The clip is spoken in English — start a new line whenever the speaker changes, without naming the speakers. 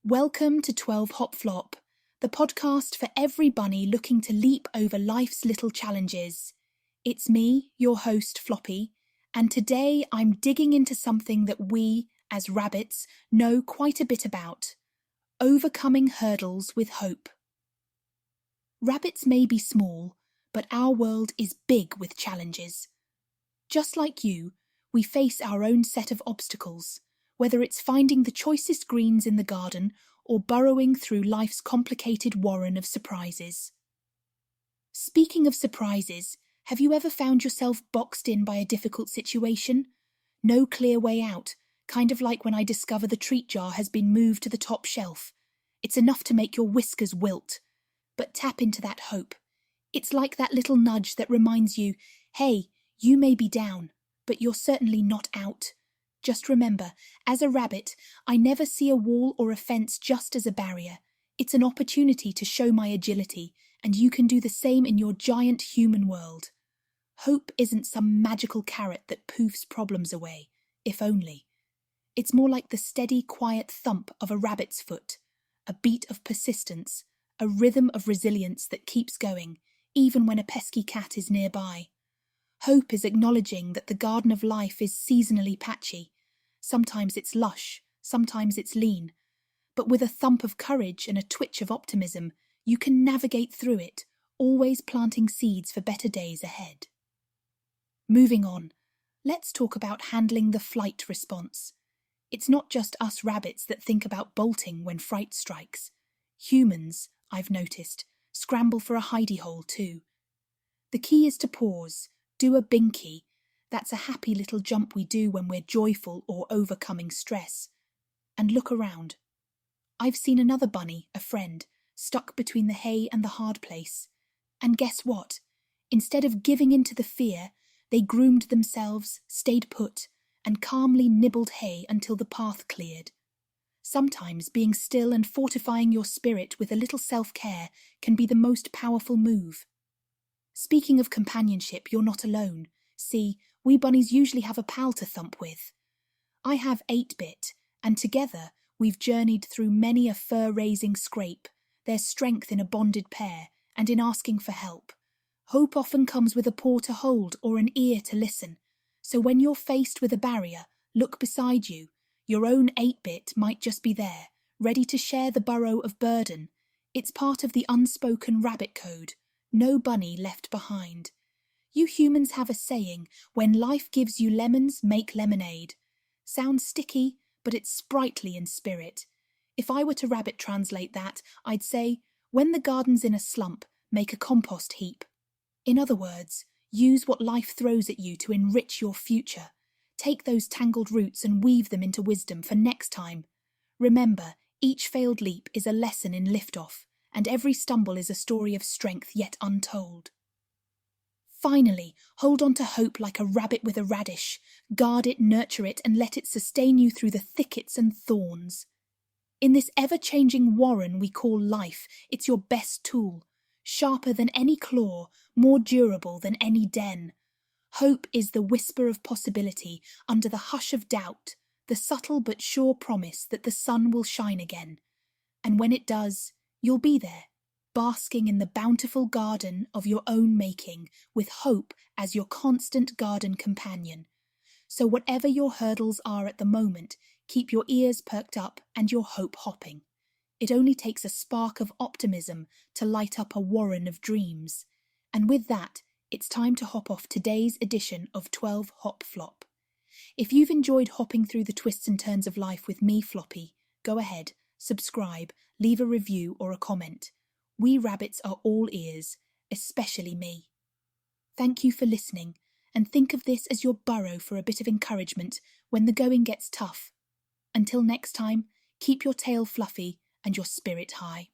Welcome to 12 Hop Flop, the podcast for every bunny looking to leap over life's little challenges. It's me, your host, Floppy, and today I'm digging into something that we, as rabbits, know quite a bit about: overcoming hurdles with hope. Rabbits may be small, but our world is big with challenges. Just like you, we face our own set of obstacles, whether it's finding the choicest greens in the garden or burrowing through life's complicated warren of surprises. Speaking of surprises, have you ever found yourself boxed in by a difficult situation? No clear way out, kind of like when I discover the treat jar has been moved to the top shelf. It's enough to make your whiskers wilt. But tap into that hope. It's like that little nudge that reminds you, hey, you may be down, but you're certainly not out. Just remember, as a rabbit, I never see a wall or a fence just as a barrier. It's an opportunity to show my agility, and you can do the same in your giant human world. Hope isn't some magical carrot that poofs problems away, if only. It's more like the steady, quiet thump of a rabbit's foot, a beat of persistence, a rhythm of resilience that keeps going, even when a pesky cat is nearby. Hope is acknowledging that the garden of life is seasonally patchy. Sometimes it's lush, sometimes it's lean. But with a thump of courage and a twitch of optimism, you can navigate through it, always planting seeds for better days ahead. Moving on, let's talk about handling the flight response. It's not just us rabbits that think about bolting when fright strikes. Humans, I've noticed, scramble for a hidey hole too. The key is to pause, do a binky. That's a happy little jump we do when we're joyful or overcoming stress. And look around. I've seen another bunny, a friend, stuck between the hay and the hard place. And guess what? Instead of giving in to the fear, they groomed themselves, stayed put, and calmly nibbled hay until the path cleared. Sometimes being still and fortifying your spirit with a little self-care can be the most powerful move. Speaking of companionship, you're not alone. See, we bunnies usually have a pal to thump with. I have 8-bit, and together we've journeyed through many a fur-raising scrape. There's strength in a bonded pair, and in asking for help. Hope often comes with a paw to hold or an ear to listen. So when you're faced with a barrier, look beside you. Your own 8-bit might just be there, ready to share the burrow of burden. It's part of the unspoken rabbit code. No bunny left behind. You humans have a saying, when life gives you lemons, make lemonade. Sounds sticky, but it's sprightly in spirit. If I were to rabbit translate that, I'd say, when the garden's in a slump, make a compost heap. In other words, use what life throws at you to enrich your future. Take those tangled roots and weave them into wisdom for next time. Remember, each failed leap is a lesson in liftoff, and every stumble is a story of strength yet untold. Finally, hold on to hope like a rabbit with a radish. Guard it, nurture it, and let it sustain you through the thickets and thorns. In this ever-changing warren we call life, it's your best tool. Sharper than any claw, more durable than any den. Hope is the whisper of possibility under the hush of doubt, the subtle but sure promise that the sun will shine again. And when it does, you'll be there, basking in the bountiful garden of your own making, with hope as your constant garden companion. So whatever your hurdles are at the moment, keep your ears perked up and your hope hopping. It only takes a spark of optimism to light up a warren of dreams. And with that, it's time to hop off today's edition of 12 Hop Flop. If you've enjoyed hopping through the twists and turns of life with me, Floppy, go ahead, subscribe, leave a review or a comment. We rabbits are all ears, especially me. Thank you for listening, and think of this as your burrow for a bit of encouragement when the going gets tough. Until next time, keep your tail fluffy and your spirit high.